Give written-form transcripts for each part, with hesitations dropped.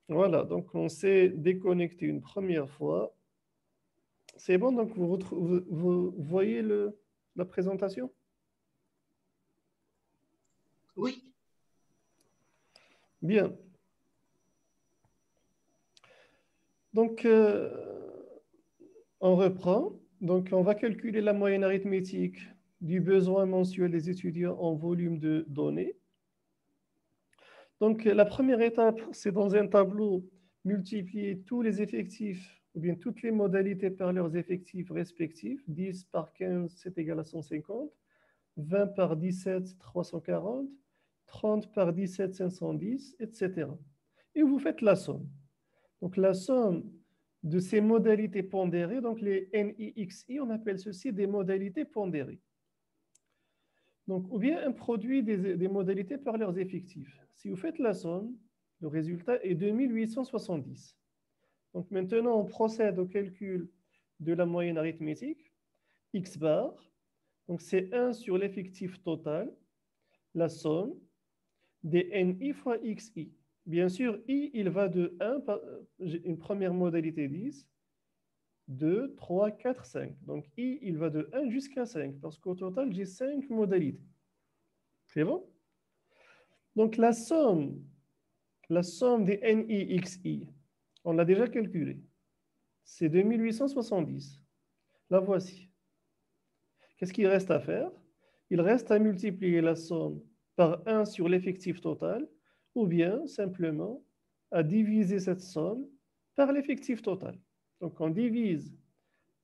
Voilà, donc on s'est déconnecté une première fois. C'est bon, donc vous voyez la présentation? Oui, Bien. Donc, on reprend. Donc, on va calculer la moyenne arithmétique du besoin mensuel des étudiants en volume de données. Donc, la première étape, c'est dans un tableau, multiplier tous les effectifs ou bien toutes les modalités par leurs effectifs respectifs. 10 par 15, c'est égal à 150. 20 par 17, 340. 30 par 17, 510, etc. Et vous faites la somme. Donc, la somme de ces modalités pondérées, donc les NIXI, on appelle ceci des modalités pondérées. Donc, ou bien un produit des modalités par leurs effectifs. Si vous faites la somme, le résultat est 2870. Donc maintenant, on procède au calcul de la moyenne arithmétique, x bar. Donc c'est 1 sur l'effectif total, la somme des NI fois XI. Bien sûr, I, il va de 1, une première modalité 10, 2, 3, 4, 5. Donc I, il va de 1 jusqu'à 5, parce qu'au total, j'ai 5 modalités. C'est bon? Donc la somme des NIXI, on l'a déjà calculée. C'est 2870. La voici. Qu'est-ce qu'il reste à faire? Il reste à multiplier la somme par 1 sur l'effectif total, ou bien simplement à diviser cette somme par l'effectif total. Donc on divise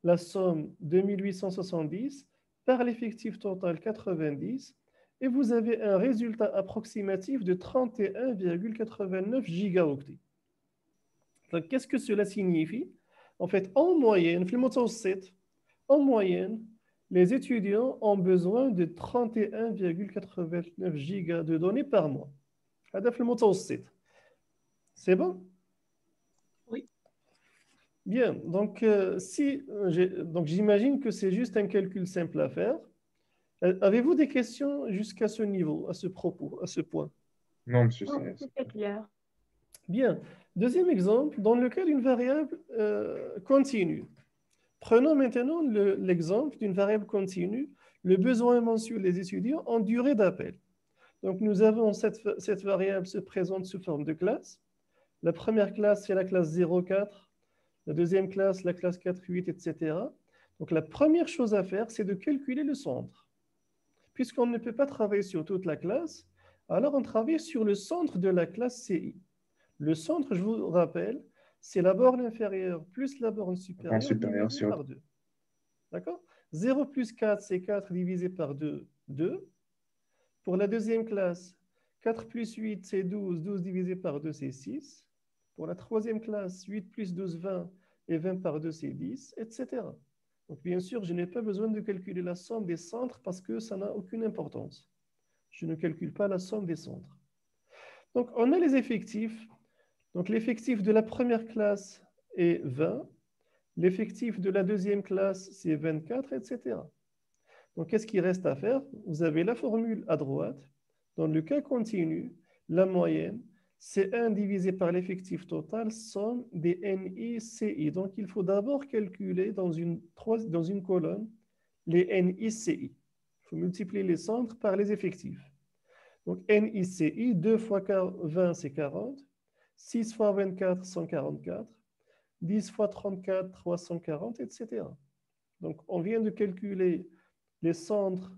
la somme 2870 par l'effectif total 90, et vous avez un résultat approximatif de 31,89 gigaoctets. Donc, qu'est-ce que cela signifie? En fait, en moyenne, en moyenne, les étudiants ont besoin de 31,89 gigas de données par mois. C'est bon? oui. Bien, donc, donc j'imagine que c'est juste un calcul simple à faire. Avez-vous des questions jusqu'à ce niveau, à ce propos, à ce point? Non, monsieur, Non, tout est clair. Bien. Deuxième exemple, dans le cas d'une variable continue. Prenons maintenant l'exemple d'une variable continue, le besoin mensuel des étudiants en durée d'appel. Donc, nous avons cette variable se présente sous forme de classe. La première classe, c'est la classe 0,4. La deuxième classe, la classe 4,8, etc. Donc, la première chose à faire, c'est de calculer le centre. Puisqu'on ne peut pas travailler sur toute la classe, alors on travaille sur le centre de la classe CI. Le centre, je vous rappelle, c'est la borne inférieure plus la borne en supérieure supérieur divisée sur par 2. D'accord? 0 plus 4, c'est 4 divisé par 2, 2. Pour la deuxième classe, 4 plus 8, c'est 12. 12 divisé par 2, c'est 6. Pour la troisième classe, 8 plus 12, 20. Et 20 par 2, c'est 10, etc. Donc, bien sûr, je n'ai pas besoin de calculer la somme des centres parce que ça n'a aucune importance. Je ne calcule pas la somme des centres. Donc, on a les effectifs. Donc, l'effectif de la première classe est 20. L'effectif de la deuxième classe, c'est 24, etc. Donc, qu'est-ce qu'il reste à faire? Vous avez la formule à droite. Dans le cas continu, la moyenne, c'est 1 divisé par l'effectif total, somme des NICI. Donc, il faut d'abord calculer dans une colonne les NICI. Il faut multiplier les centres par les effectifs. Donc, NICI, 2 fois 20, c'est 40. 6 fois 24, 144. 10 fois 34, 340, etc. Donc, on vient de calculer les centres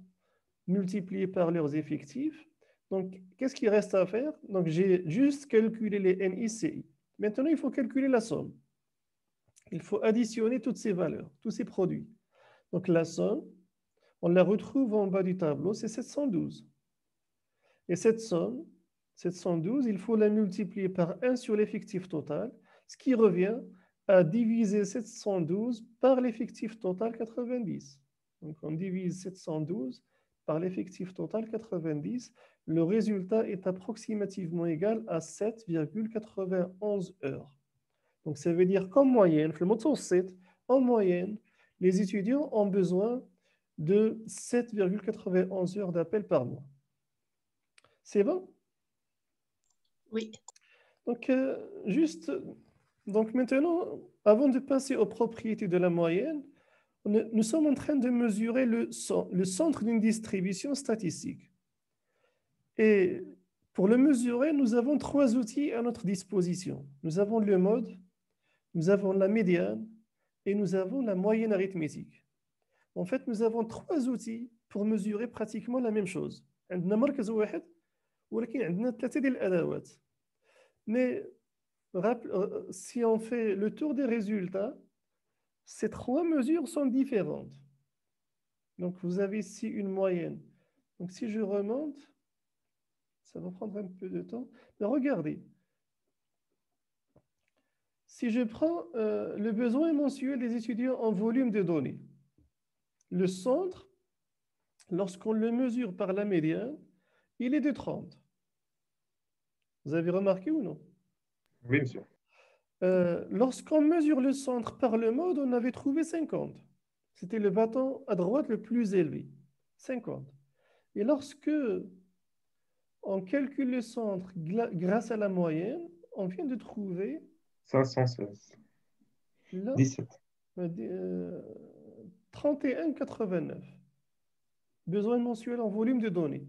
multipliés par leurs effectifs. Donc, qu'est-ce qu'il reste à faire? Donc, j'ai juste calculé les NICI. Maintenant, il faut calculer la somme. Il faut additionner toutes ces valeurs, tous ces produits. Donc, la somme, on la retrouve en bas du tableau, c'est 712. Et cette somme, 712, il faut la multiplier par 1 sur l'effectif total, ce qui revient à diviser 712 par l'effectif total 90. Donc on divise 712 par l'effectif total 90. Le résultat est approximativement égal à 7,91 heures. Donc ça veut dire qu'en moyenne, en moyenne, les étudiants ont besoin de 7,91 heures d'appel par mois. C'est bon? Oui. Donc, juste, donc maintenant, avant de passer aux propriétés de la moyenne, nous sommes en train de mesurer le centre d'une distribution statistique. Et pour le mesurer, nous avons trois outils à notre disposition. Nous avons le mode, nous avons la médiane et nous avons la moyenne arithmétique. En fait, nous avons trois outils pour mesurer pratiquement la même chose. عندنا مركز واحد ولكن عندنا ثلاثة ديال الأدوات. Mais si on fait le tour des résultats, ces trois mesures sont différentes. Donc, vous avez ici une moyenne. Donc, si je remonte, ça va prendre un peu de temps. Mais regardez. Si je prends le besoin mensuel des étudiants en volume de données, le centre, lorsqu'on le mesure par la médiane, il est de 30. Vous avez remarqué ou non? Oui, monsieur. Lorsqu'on mesure le centre par le mode, on avait trouvé 50. C'était le bâton à droite le plus élevé, 50. Et lorsque on calcule le centre grâce à la moyenne, on vient de trouver 516. là, 17. 31,89. Besoin mensuel en volume de données.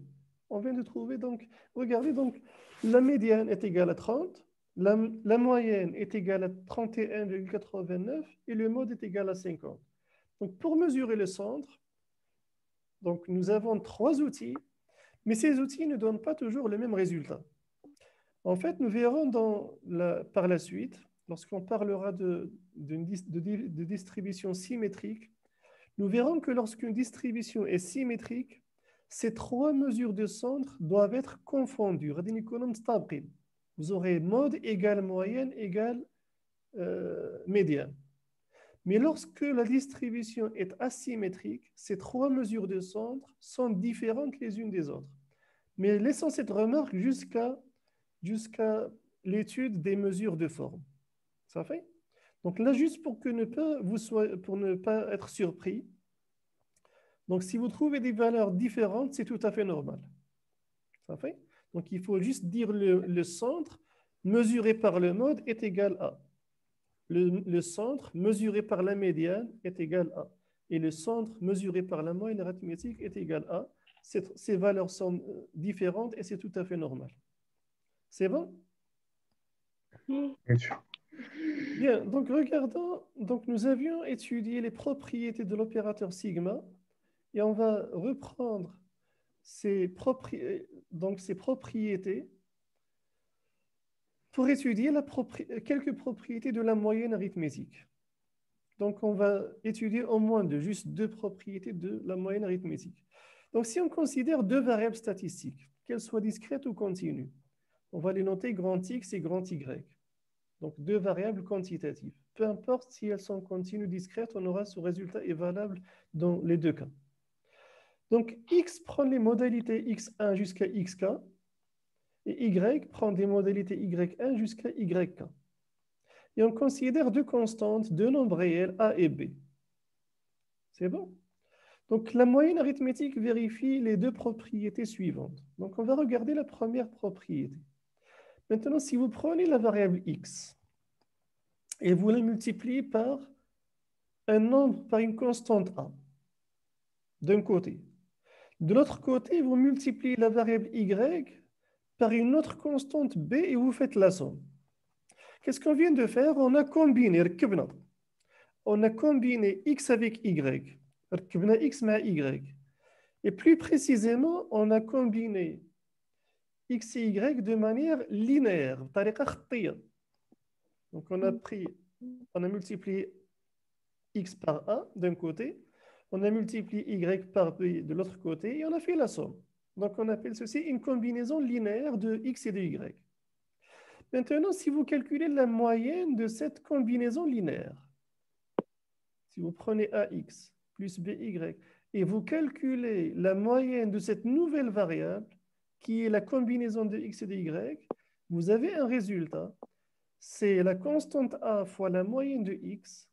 On vient de trouver donc, regardez donc, la médiane est égale à 30, la moyenne est égale à 31,89 et le mode est égal à 50. Donc pour mesurer le centre, donc nous avons trois outils, mais ces outils ne donnent pas toujours le même résultat. En fait, nous verrons par la suite, lorsqu'on parlera de distribution symétrique, nous verrons que lorsqu'une distribution est symétrique, ces trois mesures de centre doivent être confondues. Vous aurez mode égale moyenne égale médiane. Mais lorsque la distribution est asymétrique, ces trois mesures de centre sont différentes les unes des autres. Mais laissons cette remarque jusqu'à l'étude des mesures de forme. Ça fait? Donc là, juste pour ne pas être surpris, donc si vous trouvez des valeurs différentes, c'est tout à fait normal. Ça fait? Donc il faut juste dire le centre mesuré par le mode est égal à. Le centre mesuré par la médiane est égal à. Et le centre mesuré par la moyenne arithmétique est égal à. Ces valeurs sont différentes et c'est tout à fait normal. C'est bon? Monsieur. Bien, donc regardons, donc nous avions étudié les propriétés de l'opérateur sigma et on va reprendre ces propriétés pour étudier quelques propriétés de la moyenne arithmétique. Donc on va étudier au moins juste deux propriétés de la moyenne arithmétique. Donc si on considère deux variables statistiques, qu'elles soient discrètes ou continues, on va les noter grand X et grand Y. Donc, deux variables quantitatives. Peu importe si elles sont continues ou discrètes, on aura ce résultat est valable dans les deux cas. Donc, X prend les modalités X1 jusqu'à XK et Y prend des modalités Y1 jusqu'à YK. Et on considère deux constantes, deux nombres réels A et B. C'est bon? Donc, la moyenne arithmétique vérifie les deux propriétés suivantes. Donc, on va regarder la première propriété. Maintenant, si vous prenez la variable X, et vous la multipliez par un nombre, par une constante A, d'un côté. De l'autre côté, vous multipliez la variable Y par une autre constante B et vous faites la somme. Qu'est-ce qu'on vient de faire? On a combiné, on a combiné X avec Y, X avec Y. Et plus précisément, on a combiné X et Y de manière linéaire, donc on a multiplié X par A d'un côté, on a multiplié Y par B de l'autre côté et on a fait la somme. Donc on appelle ceci une combinaison linéaire de X et de Y. Maintenant, si vous calculez la moyenne de cette combinaison linéaire, si vous prenez AX plus BY et vous calculez la moyenne de cette nouvelle variable qui est la combinaison de X et de Y, vous avez un résultat. C'est la constante A fois la moyenne de X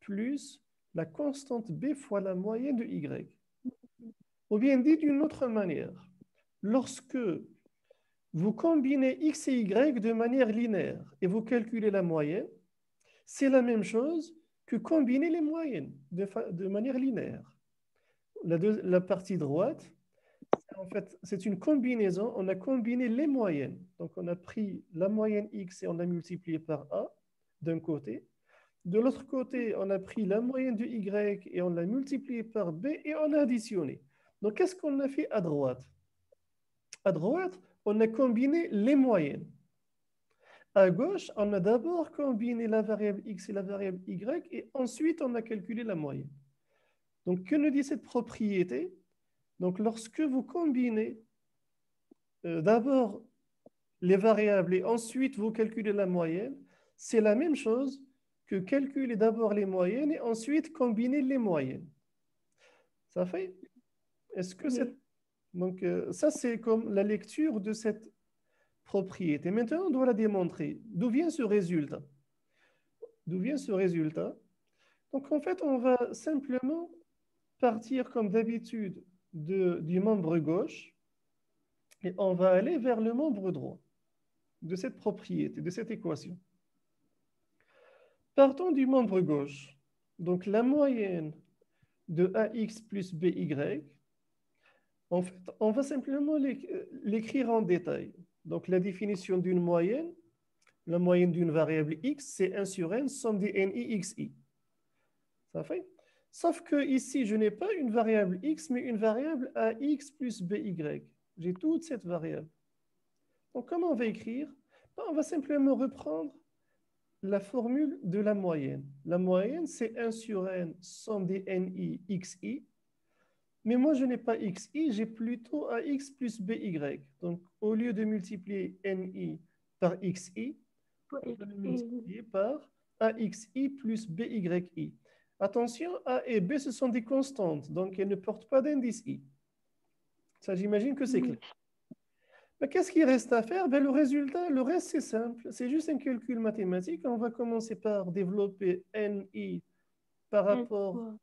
plus la constante B fois la moyenne de Y. Ou bien dit d'une autre manière, lorsque vous combinez x et y de manière linéaire et vous calculez la moyenne. C'est la même chose que combiner les moyennes de manière linéaire. La partie droite, en fait, c'est une combinaison. On a combiné les moyennes. Donc, on a pris la moyenne x et on l'a multiplié par a d'un côté. De l'autre côté, on a pris la moyenne de y et on l'a multiplié par b et on a additionné. Donc, qu'est-ce qu'on a fait à droite? À droite, on a combiné les moyennes. À gauche, on a d'abord combiné la variable x et la variable y et ensuite on a calculé la moyenne. Donc, que nous dit cette propriété? Donc, lorsque vous combinez d'abord les variables et ensuite vous calculez la moyenne, c'est la même chose que calculer d'abord les moyennes et ensuite combiner les moyennes. Ça fait? Est-ce que c'est... Donc, ça, c'est comme la lecture de cette propriété. Maintenant, on doit la démontrer. D'où vient ce résultat? D'où vient ce résultat? Donc, en fait, on va simplement partir comme d'habitude du membre gauche et on va aller vers le membre droit de cette propriété, de cette équation. Partons du membre gauche. Donc, la moyenne de AX plus BY, en fait, on va simplement l'écrire en détail. Donc, la définition d'une moyenne, la moyenne d'une variable x, c'est 1 sur n, somme des ni xi. Ça fait? Sauf que ici, je n'ai pas une variable x, mais une variable ax plus by. J'ai toute cette variable. Donc, comment on va écrire? On va simplement reprendre la formule de la moyenne. La moyenne, c'est 1 sur n, somme des ni xi. Mais moi, je n'ai pas xi, j'ai plutôt ax plus by. Donc, au lieu de multiplier ni par xi, je vais le multiplier par axi plus byi. Attention, a et b, ce sont des constantes, donc elles ne portent pas d'indice i. Ça, j'imagine que c'est clair. Mais qu'est-ce qu'il reste à faire? Ben, le résultat, le reste, c'est simple. C'est juste un calcul mathématique. On va commencer par développer ni par rapport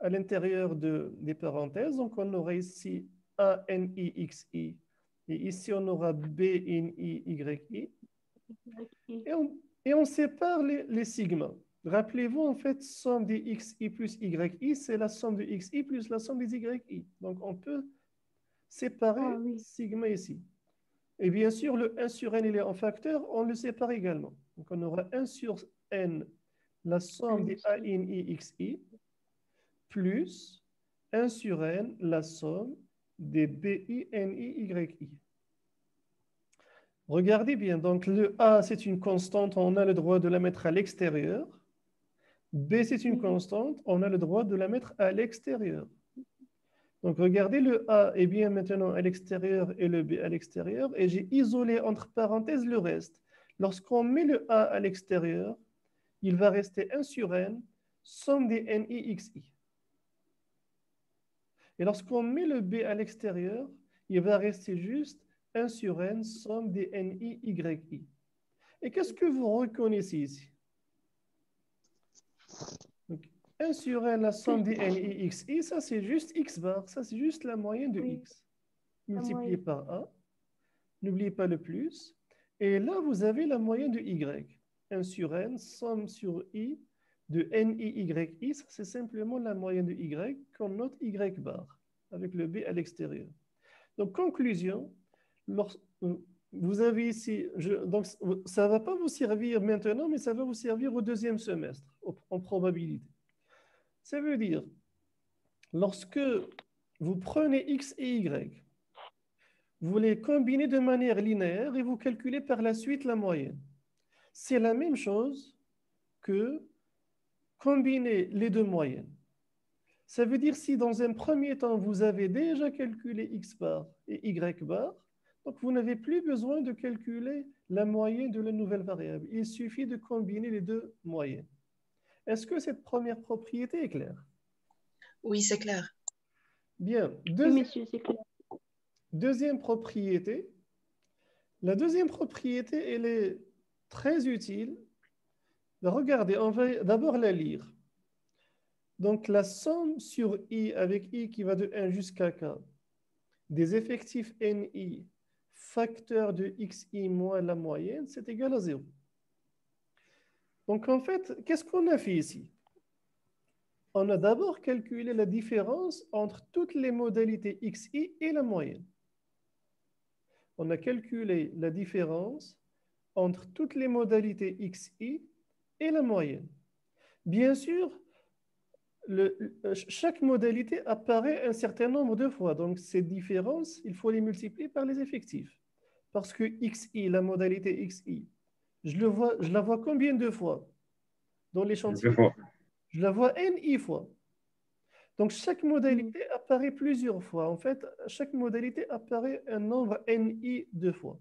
à l'intérieur des parenthèses. Donc, on aura ici a ni xi. Et ici, on aura b ni yi. Et on sépare les sigmas. Rappelez-vous, en fait, somme des xi plus yi, c'est la somme de xi plus la somme des yi. Donc, on peut séparer sigma ici. Et bien sûr, le 1 sur n, il est en facteur, on le sépare également. Donc, on aura 1 sur n, la somme des a in i xi, plus 1 sur n, la somme des bi ni yi. Regardez bien, donc le a, c'est une constante, on a le droit de la mettre à l'extérieur. B, c'est une constante, on a le droit de la mettre à l'extérieur. Donc, regardez, le A est bien maintenant à l'extérieur et le B à l'extérieur. Et j'ai isolé entre parenthèses le reste. Lorsqu'on met le A à l'extérieur, il va rester 1 sur n, somme des ni xi. Et lorsqu'on met le B à l'extérieur, il va rester juste 1 sur n, somme des ni yi. Et qu'est-ce que vous reconnaissez ici? Donc, 1 sur n, la somme des ni xi, ça c'est juste x bar, ça c'est juste la moyenne de x. Multiplié par a. N'oubliez pas le plus. Et là, vous avez la moyenne de y. 1 sur n, somme sur i de ni yi. Ça c'est simplement la moyenne de y qu'on note y bar, avec le b à l'extérieur. Donc, conclusion, vous avez ici, donc ça ne va pas vous servir maintenant, mais ça va vous servir au deuxième semestre, en probabilité. Ça veut dire, lorsque vous prenez x et y, vous les combinez de manière linéaire et vous calculez par la suite la moyenne. C'est la même chose que combiner les deux moyennes. Ça veut dire si dans un premier temps, vous avez déjà calculé x bar et y bar, donc vous n'avez plus besoin de calculer la moyenne de la nouvelle variable. Il suffit de combiner les deux moyennes. Est-ce que cette première propriété est claire? Oui, c'est clair. Bien. Monsieur, c'est clair. Deuxième propriété. La deuxième propriété, elle est très utile. Regardez, on va d'abord la lire. Donc, la somme sur i avec i qui va de 1 jusqu'à k des effectifs ni facteur de xi moins la moyenne, c'est égal à 0. Donc, en fait, qu'est-ce qu'on a fait ici? On a d'abord calculé la différence entre toutes les modalités xi et la moyenne. On a calculé la différence entre toutes les modalités xi et la moyenne. Bien sûr, chaque modalité apparaît un certain nombre de fois. Donc, ces différences, il faut les multiplier par les effectifs. Parce que xi, la modalité xi, je la vois combien de fois dans l'échantillon? 2 fois. Je la vois ni fois. Donc, chaque modalité apparaît plusieurs fois. En fait, chaque modalité apparaît un nombre ni de fois.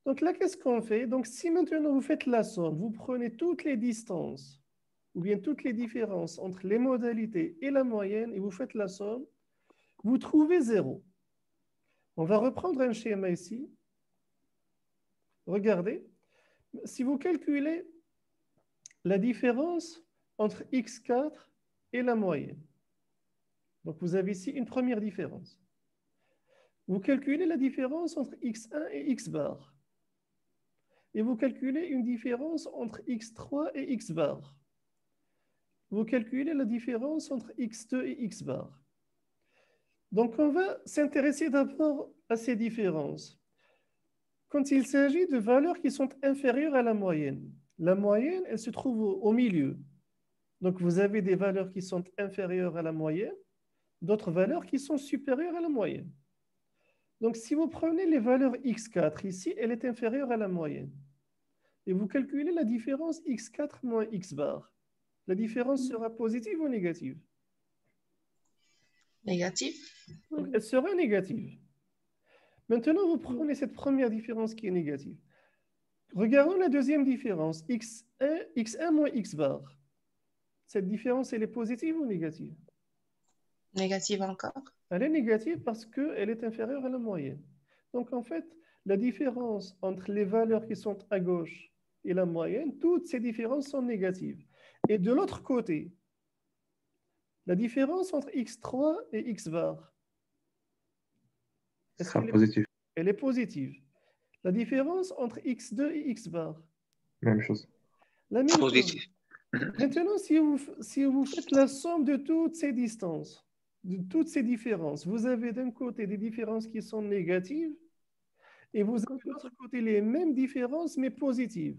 Donc là, qu'est-ce qu'on fait? Donc, si maintenant vous faites la somme, vous prenez toutes les distances ou bien toutes les différences entre les modalités et la moyenne et vous faites la somme, vous trouvez 0. On va reprendre un schéma ici. Regardez. Si vous calculez la différence entre x4 et la moyenne, donc vous avez ici une première différence. Vous calculez la différence entre x1 et x bar. Et vous calculez une différence entre x3 et x bar. Vous calculez la différence entre x2 et x bar. Donc, on va s'intéresser d'abord à ces différences. Quand il s'agit de valeurs qui sont inférieures à la moyenne, elle se trouve au milieu. Donc, vous avez des valeurs qui sont inférieures à la moyenne, d'autres valeurs qui sont supérieures à la moyenne. Donc, si vous prenez les valeurs x4, ici, elle est inférieure à la moyenne. Et vous calculez la différence x4 moins x bar. La différence sera positive ou négative? Négatif. Donc, elle sera négative. Maintenant, vous prenez cette première différence qui est négative. Regardons la deuxième différence, x1 moins x bar. Cette différence, elle est positive ou négative? Négative encore. Elle est négative parce qu'elle est inférieure à la moyenne. Donc, en fait, la différence entre les valeurs qui sont à gauche et la moyenne, toutes ces différences sont négatives. Et de l'autre côté, la différence entre x3 et x bar, Ce sera positif. elle est positive. La différence entre x2 et x bar, Même chose. la même chose. Positif. Maintenant, si vous faites la somme de toutes ces distances, de toutes ces différences, vous avez d'un côté des différences qui sont négatives et vous avez de l'autre côté les mêmes différences mais positives.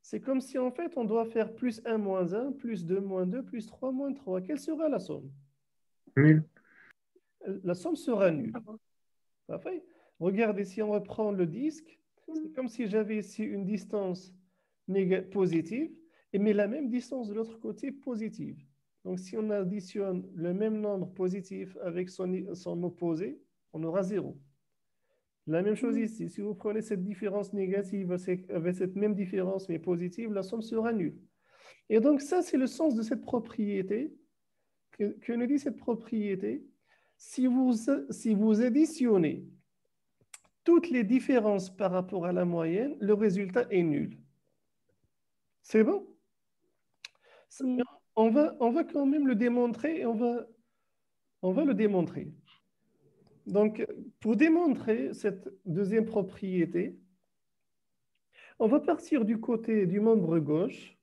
C'est comme si en fait on doit faire plus 1 moins 1, plus 2 moins 2, plus 3 moins 3. Quelle sera la somme? Nul. La somme sera nulle. Parfait. Regardez, si on reprend le disque, c'est comme si j'avais ici une distance positive, mais la même distance de l'autre côté positive. Donc, si on additionne le même nombre positif avec son opposé, on aura 0. La même chose ici. Si vous prenez cette différence négative avec cette même différence mais positive, la somme sera nulle. Et donc, ça, c'est le sens de cette propriété. Que nous dit cette propriété? Si vous additionnez toutes les différences par rapport à la moyenne, le résultat est nul. C'est bon? On va quand même le démontrer et on va le démontrer. Donc, pour démontrer cette deuxième propriété, on va partir du côté du membre gauche,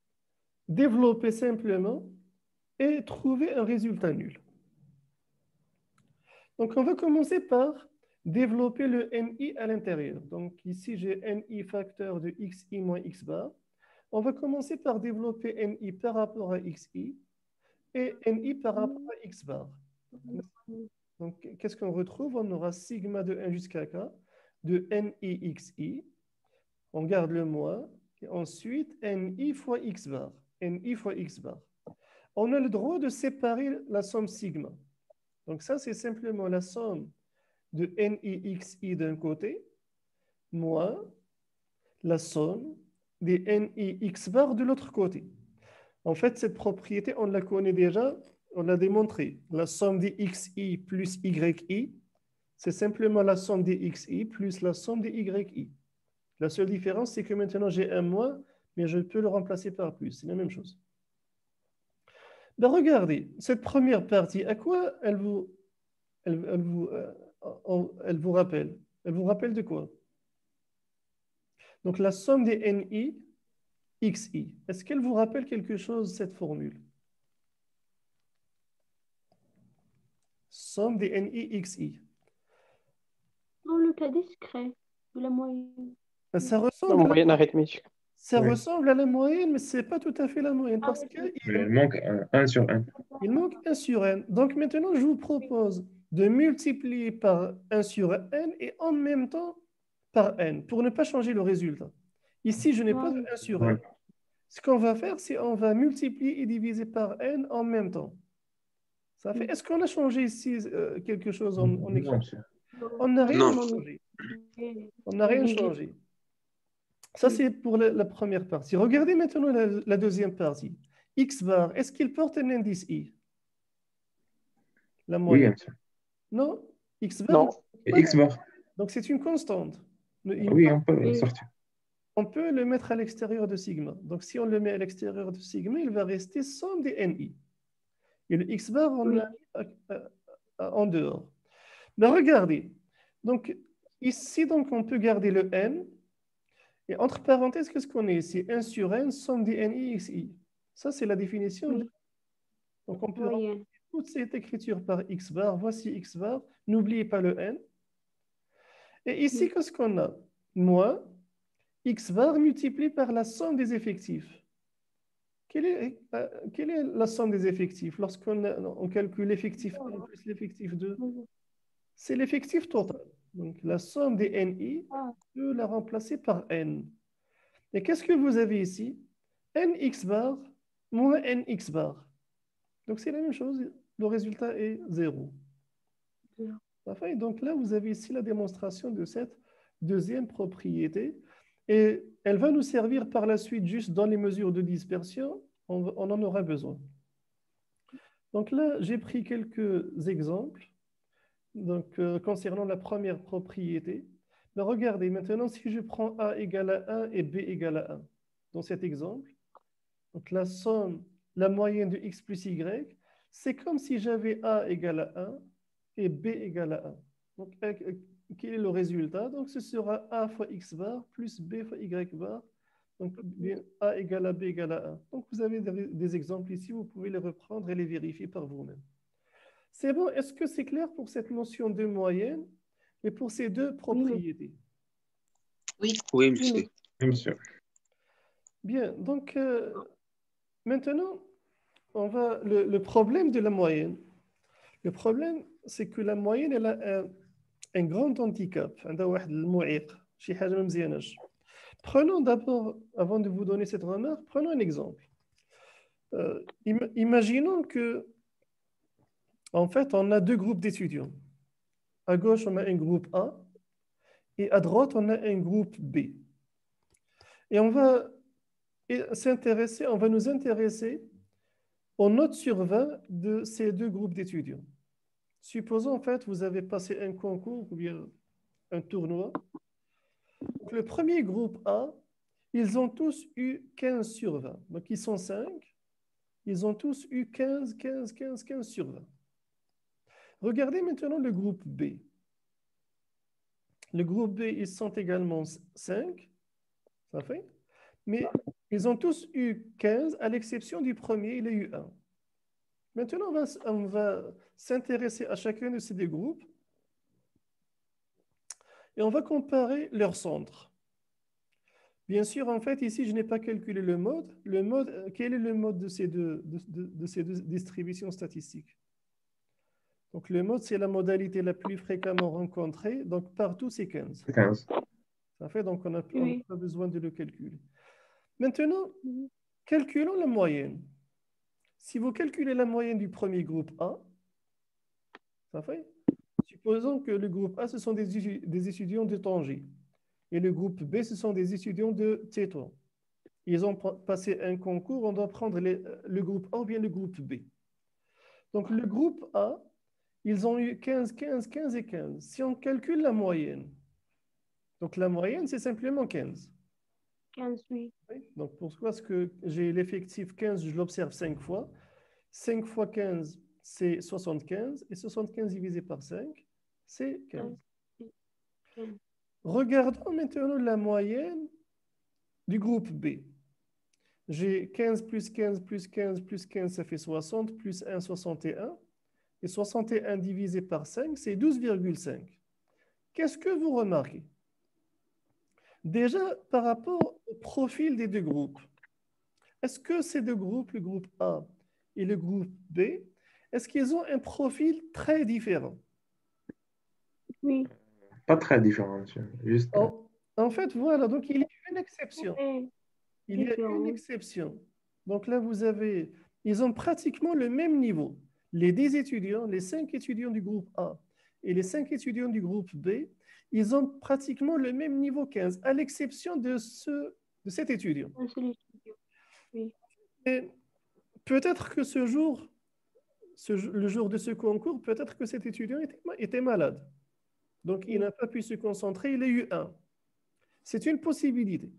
développer simplement et trouver un résultat nul. Donc, on va commencer par développer le ni à l'intérieur. Donc, ici, j'ai ni facteur de xi moins x bar. On va commencer par développer ni par rapport à xi et ni par rapport à x bar. Donc, qu'est-ce qu'on retrouve? On aura sigma de 1 jusqu'à k de ni xi. On garde le moins. Et ensuite, ni fois x bar. Ni fois x bar. On a le droit de séparer la somme sigma. Donc, ça, c'est simplement la somme de ni xi d'un côté, moins la somme des ni x bar de l'autre côté. En fait, cette propriété, on la connaît déjà, on l'a démontré. La somme des xi plus yi, c'est simplement la somme des xi plus la somme des yi. La seule différence, c'est que maintenant, j'ai un moins, mais je peux le remplacer par plus. C'est la même chose. Ben, regardez, cette première partie, à quoi elle vous rappelle? Elle vous rappelle de quoi? Donc, la somme des NI, XI. Est-ce qu'elle vous rappelle quelque chose, cette formule? Somme des NI, XI. Dans le cas discret de la moyenne. Ça La ressemble à la moyenne moyenne. arithmétique. Ça Oui. ressemble à la moyenne, mais ce n'est pas tout à fait la moyenne parce oui, qu'il Mais il manque 1 sur 1. manque 1 sur n. Donc maintenant, je vous propose de multiplier par 1 sur n et en même temps par n pour ne pas changer le résultat. Ici, je n'ai pas de 1 sur n. Ouais. Ce qu'on va faire, c'est on va multiplier et diviser par n en même temps. Ça fait. Est-ce qu'on a changé ici quelque chose en Non, écriture? monsieur. On n'a rien Non. changé. On n'a rien changé. Ça, c'est pour la première partie. Regardez maintenant la deuxième partie. X bar, est-ce qu'il porte un indice I? La Oui, moyenne. monsieur. Non? X bar? Non. Et X bar. Donc, c'est une constante. Oui, on peut le sortir. On peut le mettre à l'extérieur de sigma. Donc, si on le met à l'extérieur de sigma, il va rester somme des NI. Et le X bar, on l'a mis en dehors. Mais regardez. Donc, ici, donc, on peut garder le N. Et entre parenthèses, qu'est-ce qu'on a ici? 1 sur n, somme des NI, XI. Ça, c'est la définition. Oui. Donc, on peut Moyenne. remplacer toute cette écriture par X bar. Voici X bar. N'oubliez pas le N. Et ici, qu'est-ce qu'on a? Moins X bar multiplié par la somme des effectifs. Quelle est la somme des effectifs? Lorsqu'on calcule l'effectif 1 plus l'effectif 2, c'est l'effectif total. Donc, la somme des NI, on peut la remplacer par N. Et qu'est-ce que vous avez ici? Nx bar moins Nx bar. Donc, c'est la même chose. Le résultat est 0. Parfait. Donc là, vous avez ici la démonstration de cette deuxième propriété. Et elle va nous servir par la suite juste dans les mesures de dispersion. On en aura besoin. Donc là, j'ai pris quelques exemples donc, concernant la première propriété. Mais regardez, maintenant, si je prends A égale à 1 et B égale à 1, dans cet exemple, donc la somme, la moyenne de x plus y, c'est comme si j'avais A égale à 1 et B égale à 1. Donc, quel est le résultat? Donc, ce sera A fois x bar plus B fois y bar. Donc, bien, A égale à B égale à 1. Donc, vous avez des exemples ici, vous pouvez les reprendre et les vérifier par vous-même. C'est bon? Est-ce que c'est clair pour cette notion de moyenne et pour ces deux propriétés? Oui, oui, monsieur. Oui, monsieur. Bien, donc maintenant, on va le problème de la moyenne. Le problème, c'est que la moyenne, elle a un grand handicap. عندها واحد المعيق، شي حاجة ما مزياناش. Prenons d'abord, avant de vous donner cette remarque, prenons un exemple. Imaginons que, en fait, on a deux groupes d'étudiants. À gauche, on a un groupe A et à droite, on a un groupe B. Et on va nous intéresser aux notes sur 20 de ces deux groupes d'étudiants. Supposons, en fait, vous avez passé un concours ou bien un tournoi. Donc, le premier groupe A, ils ont tous eu 15 sur 20. Donc, ils sont 5. Ils ont tous eu 15 sur 20. Regardez maintenant le groupe B. Le groupe B, ils sont également 5. Ça fait. Mais ils ont tous eu 15, à l'exception du premier, il a eu 1. Maintenant, on va s'intéresser à chacun de ces deux groupes et on va comparer leur centre. Bien sûr, en fait, ici, je n'ai pas calculé le mode. Quel est le mode de ces deux distributions statistiques? Donc, le mode, c'est la modalité la plus fréquemment rencontrée. Donc, partout, c'est 15. 15. Ça fait, donc, on n'a pas besoin de le calculer. Maintenant, calculons la moyenne. Si vous calculez la moyenne du premier groupe A, ça fait, supposons que le groupe A, ce sont des étudiants de Tanger. Et le groupe B, ce sont des étudiants de Tétouan. Ils ont passé un concours, on doit prendre le groupe A ou bien le groupe B. Donc, le groupe A, ils ont eu 15, 15, 15 et 15. Si on calcule la moyenne, donc la moyenne, c'est simplement 15. 15, oui. Donc, pourquoi est-ce que j'ai l'effectif 15, je l'observe 5 fois. 5 fois 15, c'est 75. Et 75 divisé par 5, c'est 15. Regardons maintenant la moyenne du groupe B. J'ai 15 plus 15 plus 15 plus 15, ça fait 60, plus 1, 61. Et 61 divisé par 5, c'est 12,5. Qu'est-ce que vous remarquez? Déjà, par rapport au profil des deux groupes, est-ce que ces deux groupes, le groupe A et le groupe B, est-ce qu'ils ont un profil très différent? Oui. Pas très différent, monsieur. Juste. En fait, voilà, donc il y a une exception. Ouais. Il y a Différent. une exception. Donc là, ils ont pratiquement le même niveau. Les 10 étudiants, les 5 étudiants du groupe A et les 5 étudiants du groupe B, ils ont pratiquement le même niveau 15, à l'exception de cet étudiant. Un seul étudiant. Oui. Et peut-être que ce jour, le jour de ce concours, peut-être que cet étudiant était malade. Donc, il n'a pas pu se concentrer, il a eu 1. C'est une possibilité.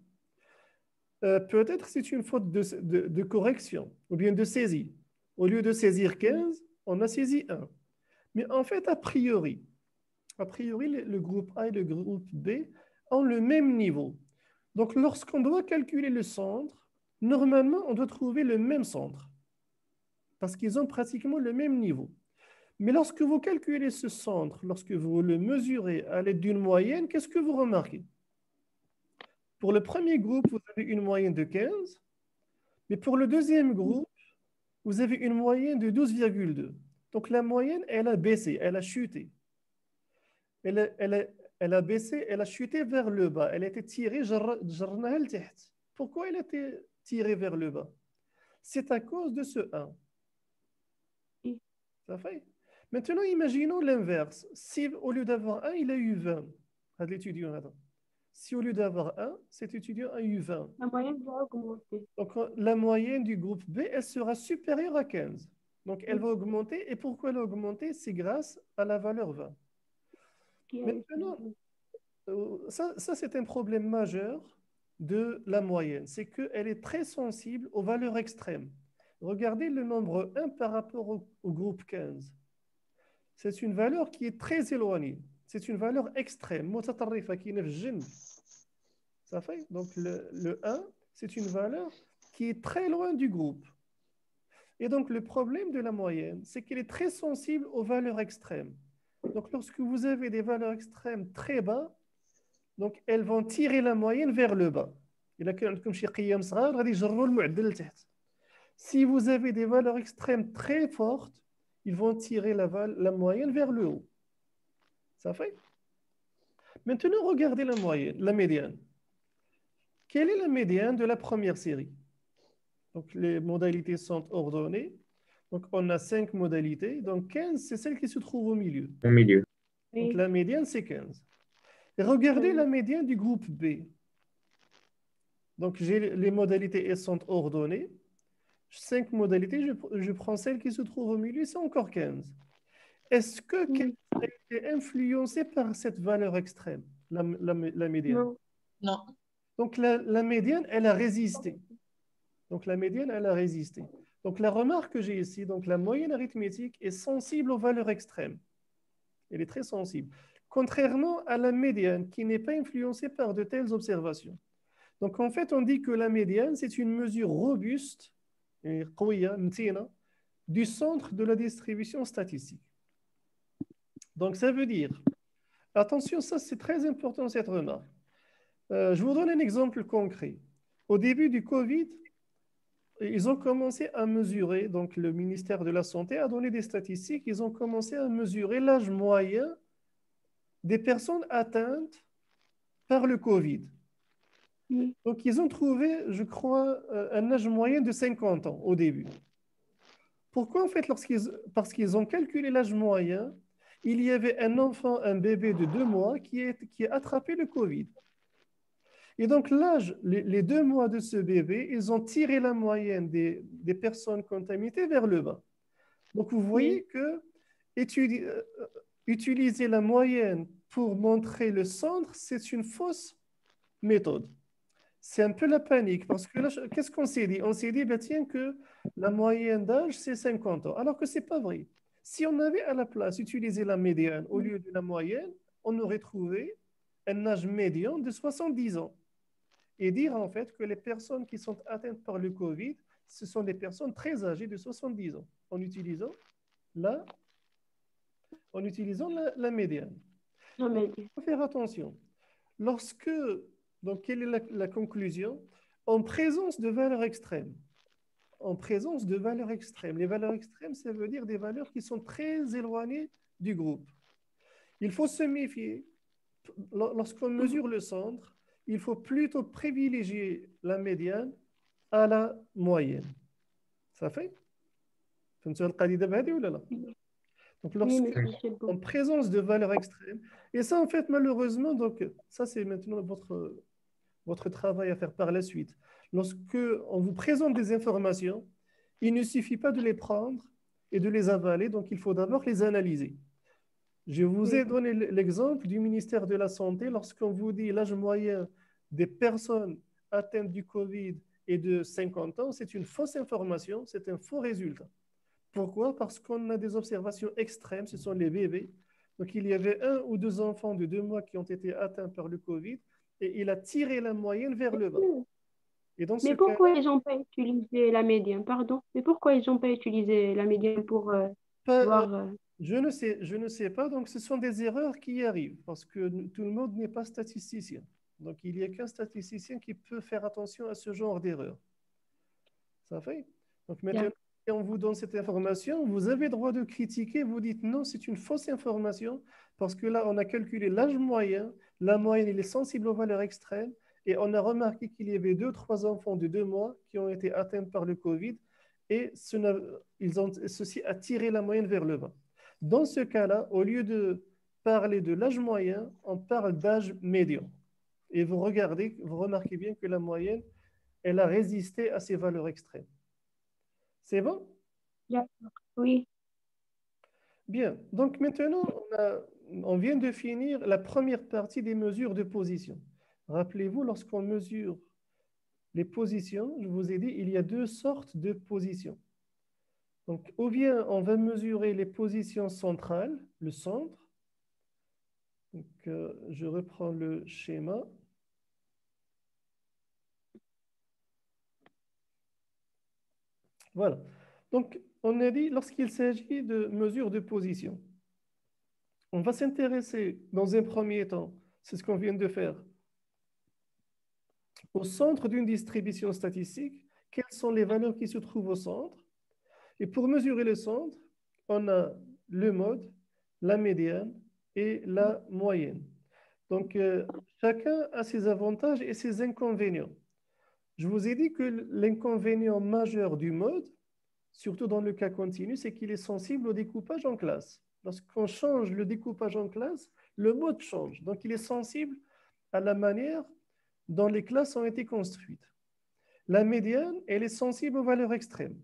Peut-être c'est une faute de correction ou bien de saisie. Au lieu de saisir 15, on a saisi 1. Mais en fait, a priori, le groupe A et le groupe B ont le même niveau. Donc, lorsqu'on doit calculer le centre, normalement, on doit trouver le même centre parce qu'ils ont pratiquement le même niveau. Mais lorsque vous calculez ce centre, lorsque vous le mesurez à l'aide d'une moyenne, qu'est-ce que vous remarquez? Pour le premier groupe, vous avez une moyenne de 15, mais pour le deuxième groupe, vous avez une moyenne de 12,2. Donc la moyenne, elle a baissé, elle a chuté. Elle a baissé, elle a chuté vers le bas. Elle a été tirée, pourquoi elle a été tirée vers le bas? C'est à cause de ce 1. Ça fait? Maintenant, imaginons l'inverse. Si au lieu d'avoir 1, il a eu 20. L'étudiant, attends. Si au lieu d'avoir 1, cet étudiant a eu 20. La moyenne va augmenter. Donc, la moyenne du groupe B, elle sera supérieure à 15. Donc, elle va augmenter. Et pourquoi elle va augmenter? C'est grâce à la valeur 20. Maintenant, ça c'est un problème majeur de la moyenne. C'est qu'elle est très sensible aux valeurs extrêmes. Regardez le nombre 1 par rapport au groupe 15. C'est une valeur qui est très éloignée. C'est une valeur extrême. Ça fait? Donc, le 1, c'est une valeur qui est très loin du groupe. Et donc, le problème de la moyenne, c'est qu'elle est très sensible aux valeurs extrêmes. Donc, lorsque vous avez des valeurs extrêmes très bas, donc elles vont tirer la moyenne vers le bas. Si vous avez des valeurs extrêmes très fortes, ils vont tirer la moyenne vers le haut. Ça fait? Maintenant, regardez la moyenne, la médiane. Quelle est la médiane de la première série? Donc, les modalités sont ordonnées. Donc, on a 5 modalités. Donc, 15, c'est celle qui se trouve au milieu. Au milieu. Donc, la médiane, c'est 15. Et regardez la médiane du groupe B. Donc, les modalités, elles sont ordonnées. 5 modalités, je prends celle qui se trouve au milieu, c'est encore 15. Est-ce que 15 a été influencé par cette valeur extrême, la médiane? Non. Non. Donc, la médiane, elle a résisté. Donc, la médiane, elle a résisté. Donc, la remarque que j'ai ici, donc la moyenne arithmétique est sensible aux valeurs extrêmes. Elle est très sensible. Contrairement à la médiane, qui n'est pas influencée par de telles observations. Donc, en fait, on dit que la médiane, c'est une mesure robuste, du centre de la distribution statistique. Donc, ça veut dire, attention, ça c'est très important cette remarque. Je vous donne un exemple concret. Au début du Covid, ils ont commencé à mesurer, donc le ministère de la Santé a donné des statistiques, ils ont commencé à mesurer l'âge moyen des personnes atteintes par le Covid. Donc, ils ont trouvé, je crois, un âge moyen de 50 ans au début. Pourquoi, en fait, parce qu'ils ont calculé l'âge moyen, il y avait un enfant, un bébé de 2 mois qui a attrapé le Covid. Et donc, l'âge, les 2 mois de ce bébé, ils ont tiré la moyenne des personnes contaminées vers le bas. Donc, vous voyez que utiliser la moyenne pour montrer le centre, c'est une fausse méthode. C'est un peu la panique parce que là, qu'est-ce qu'on s'est dit? On s'est dit, ben, tiens, que la moyenne d'âge, c'est 50 ans, alors que ce n'est pas vrai. Si on avait à la place utilisé la médiane au lieu de la moyenne, on aurait trouvé un âge médian de 70 ans et dire en fait que les personnes qui sont atteintes par le Covid, ce sont des personnes très âgées de 70 ans en utilisant la, la médiane. Non, Donc, mais il faut faire attention. Lorsque, donc, quelle est la conclusion? En présence de valeurs extrêmes, en présence de valeurs extrêmes. Les valeurs extrêmes, ça veut dire des valeurs qui sont très éloignées du groupe. Il faut se méfier. Lorsqu'on mesure le centre, il faut plutôt privilégier la médiane à la moyenne. Ça fait? فهمتوا القاعدة بهذه ولا لا؟ Donc, oui, lorsque, monsieur, c'est en bon. présence de valeurs extrêmes, et ça, en fait, malheureusement, donc, ça, c'est maintenant votre travail à faire par la suite. Lorsque on vous présente des informations, il ne suffit pas de les prendre et de les avaler, donc il faut d'abord les analyser. Je vous ai Oui. donné l'exemple du ministère de la Santé lorsqu'on vous dit l'âge moyen des personnes atteintes du Covid est de 50 ans, c'est une fausse information, c'est un faux résultat. Pourquoi? Parce qu'on a des observations extrêmes, ce sont les bébés. Donc il y avait 1 ou 2 enfants de 2 mois qui ont été atteints par le Covid et il a tiré la moyenne vers le bas. Et dans ce Mais cas, pourquoi ils n'ont pas utilisé la médiane? Pardon. Mais pourquoi ils n'ont pas utilisé la médiane pour voir je ne sais pas. Donc ce sont des erreurs qui arrivent parce que tout le monde n'est pas statisticien. Donc il n'y a qu'un statisticien qui peut faire attention à ce genre d'erreur. Ça fait? Donc maintenant, D'accord. si on vous donne cette information, vous avez le droit de critiquer. Vous dites non, c'est une fausse information parce que là, on a calculé l'âge moyen. La moyenne, il est sensible aux valeurs extrêmes. Et on a remarqué qu'il y avait 2, 3 enfants de 2 mois qui ont été atteints par le Covid et ceci a tiré la moyenne vers le bas. Dans ce cas-là, au lieu de parler de l'âge moyen, on parle d'âge médian. Et vous regardez, vous remarquez bien que la moyenne, elle a résisté à ces valeurs extrêmes. C'est bon? D'accord. Oui. Bien. Donc maintenant, on vient de finir la première partie des mesures de position. Rappelez-vous, lorsqu'on mesure les positions, je vous ai dit, il y a 2 sortes de positions. Donc, ou bien on va mesurer les positions centrales, le centre. Donc, je reprends le schéma. Voilà. Donc, on a dit, lorsqu'il s'agit de mesures de position, on va s'intéresser dans un premier temps, c'est ce qu'on vient de faire, au centre d'une distribution statistique, quelles sont les valeurs qui se trouvent au centre. Et pour mesurer le centre, on a le mode, la médiane et la moyenne. Donc, chacun a ses avantages et ses inconvénients. Je vous ai dit que l'inconvénient majeur du mode, surtout dans le cas continu, c'est qu'il est sensible au découpage en classe. Lorsqu'on change le découpage en classe, le mode change. Donc, il est sensible à la manière dont les classes ont été construites. La médiane, elle est sensible aux valeurs extrêmes.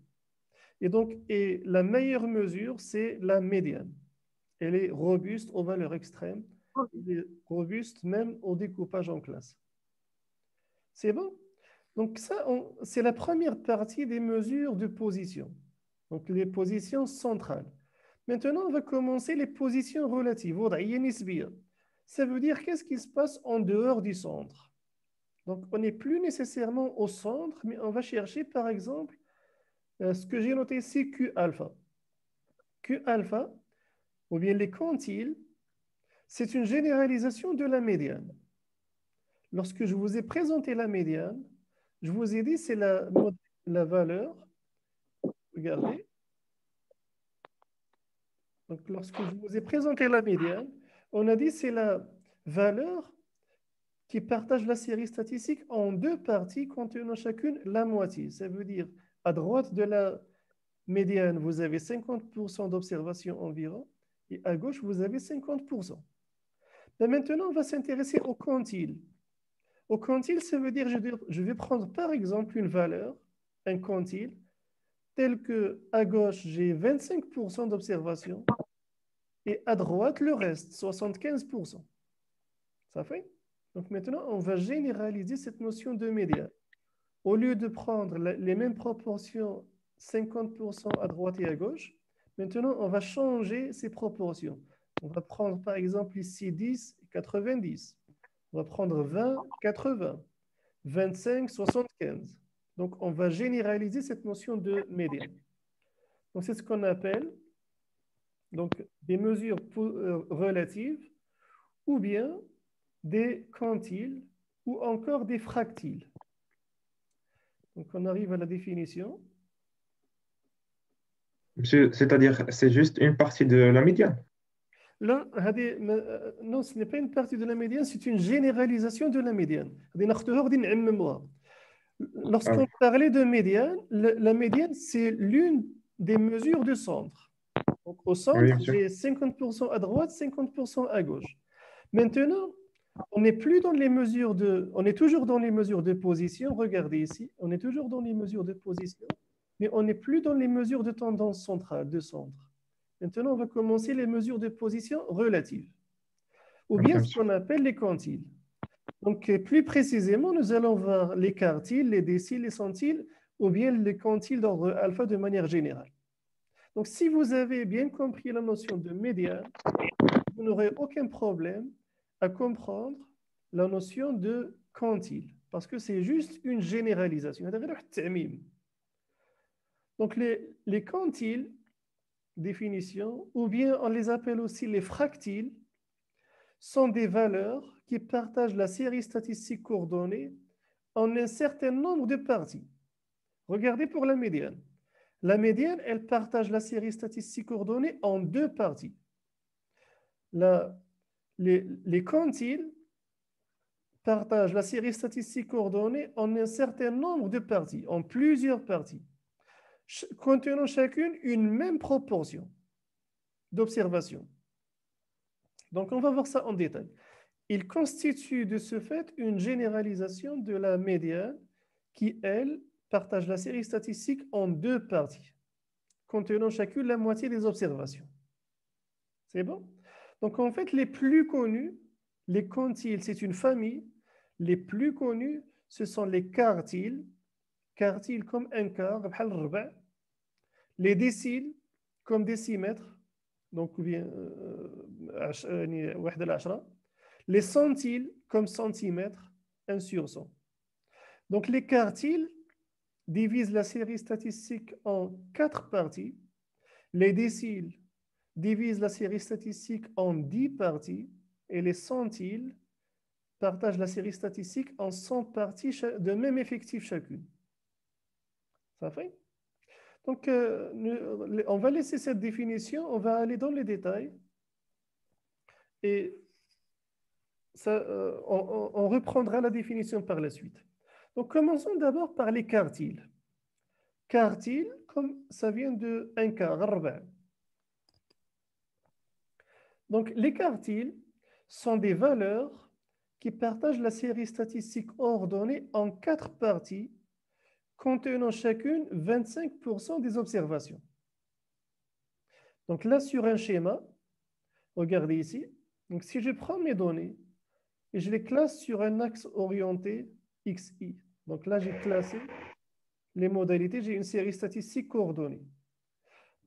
Et donc, la meilleure mesure, c'est la médiane. Elle est robuste aux valeurs extrêmes. Elle est robuste même au découpage en classe. C'est bon? Donc, ça, c'est la première partie des mesures de position. Donc, les positions centrales. Maintenant, on va commencer les positions relatives. Ça veut dire qu'est-ce qui se passe en dehors du centre. Donc, on n'est plus nécessairement au centre, mais on va chercher, par exemple, ce que j'ai noté ici, Q alpha. Q alpha, ou bien les quantiles, c'est une généralisation de la médiane. Lorsque je vous ai présenté la médiane, je vous ai dit c'est la valeur. Regardez. Donc, lorsque je vous ai présenté la médiane, on a dit c'est la valeur qui partage la série statistique en 2 parties contenant chacune la moitié. Ça veut dire à droite de la médiane, vous avez 50% d'observation environ et à gauche, vous avez 50%. Mais maintenant, on va s'intéresser au quantile. Au quantile, ça veut dire je vais prendre par exemple une valeur, un quantile, tel que à gauche, j'ai 25% d'observation et à droite, le reste, 75%. Ça fait? Donc maintenant, on va généraliser cette notion de médiane. Au lieu de prendre les mêmes proportions, 50% à droite et à gauche, maintenant, on va changer ces proportions. On va prendre par exemple ici 10 et 90. On va prendre 20, 80, 25, 75. Donc, on va généraliser cette notion de médiane. Donc, c'est ce qu'on appelle donc, des mesures relatives ou bien des quantiles ou encore des fractiles. Donc, on arrive à la définition. C'est-à-dire, c'est juste une partie de la médiane. Là, non, ce n'est pas une partie de la médiane, c'est une généralisation de la médiane. Ah Lorsqu'on oui. parlait de médiane, la médiane, c'est l'une des mesures de centre. Donc, au Oui, centre, bien sûr. j'ai 50% à droite, 50% à gauche. Maintenant, on n'est plus dans les mesures on est toujours dans les mesures de position. Regardez ici, on est toujours dans les mesures de position, mais on n'est plus dans les mesures de tendance centrale, de centre. Maintenant, on va commencer les mesures de position relatives, ou Oui, bien bien ce sûr. qu'on appelle les quantiles. Donc, plus précisément, nous allons voir les quartiles, les déciles, les centiles, ou bien les quantiles d'ordre alpha de manière générale. Donc, si vous avez bien compris la notion de médiane, vous n'aurez aucun problème à comprendre la notion de quantile, parce que c'est juste une généralisation. Donc, les quantiles, définition, ou bien on les appelle aussi les fractiles, sont des valeurs qui partagent la série statistique coordonnée en un certain nombre de parties. Regardez pour la médiane. La médiane, elle partage la série statistique coordonnée en deux parties. Les quantiles partagent la série statistique coordonnée en un certain nombre de parties, en plusieurs parties, contenant chacune une même proportion d'observation. Donc, on va voir ça en détail. Il constitue de ce fait une généralisation de la médiane qui, elle, partage la série statistique en deux parties, contenant chacune la moitié des observations. C'est bon? Donc, en fait, les plus connus, les quantiles, c'est une famille. Les plus connus, ce sont les quartiles. Quartiles comme un quart, les déciles comme décimètres, donc bien, les centiles comme centimètres, 1 sur 100. Donc, les quartiles divisent la série statistique en 4 parties. Les déciles divisent la série statistique en 10 parties. Et les centiles partagent la série statistique en 100 parties de même effectif chacune. Ça fait? Donc, on va laisser cette définition, on va aller dans les détails. Et ça, on reprendra la définition par la suite. Donc, commençons d'abord par les quartiles. Quartile, comme ça vient de un quart, arba'. Donc, les quartiles sont des valeurs qui partagent la série statistique ordonnée en 4 parties, contenant chacune 25% des observations. Donc là, sur un schéma, regardez ici. Donc, si je prends mes données et je les classe sur un axe orienté XI, donc là, j'ai classé les modalités, j'ai une série statistique coordonnée.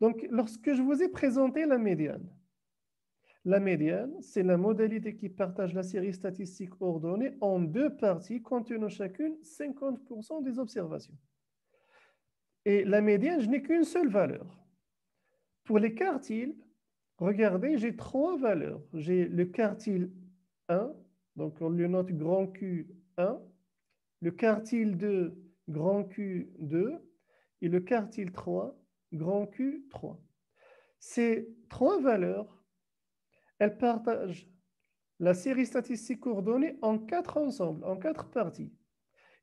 Donc, lorsque je vous ai présenté la médiane, c'est la modalité qui partage la série statistique ordonnée en deux parties contenant chacune 50% des observations. Et la médiane, je n'ai qu'une seule valeur. Pour les quartiles, regardez, j'ai 3 valeurs. J'ai le quartile 1, donc on le note grand Q1, le quartile 2, grand Q2, et le quartile 3, grand Q3. Ces 3 valeurs, elles partagent la série statistique coordonnée en 4 ensembles, en 4 parties.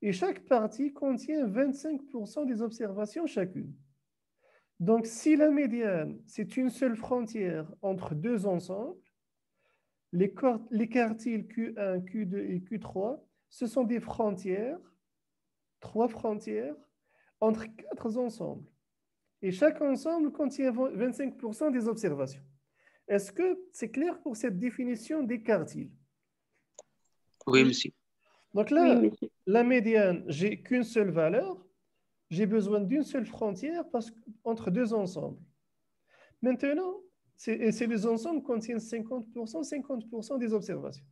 Et chaque partie contient 25% des observations chacune. Donc, si la médiane, c'est une seule frontière entre deux ensembles, les quartiles Q1, Q2 et Q3, ce sont des frontières, 3 frontières, entre 4 ensembles. Et chaque ensemble contient 25% des observations. Est-ce que c'est clair pour cette définition des quartiles? Oui, monsieur. Donc Oui, là, monsieur. la médiane, j'ai qu'une seule valeur, j'ai besoin d'une seule frontière entre deux ensembles. Maintenant, ces deux ensembles contiennent 50% des observations.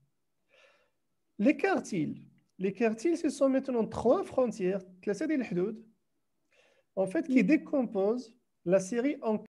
Les quartiles. Les quartiles, ce sont maintenant 3 frontières, classées des hudud, en fait, qui décomposent la série en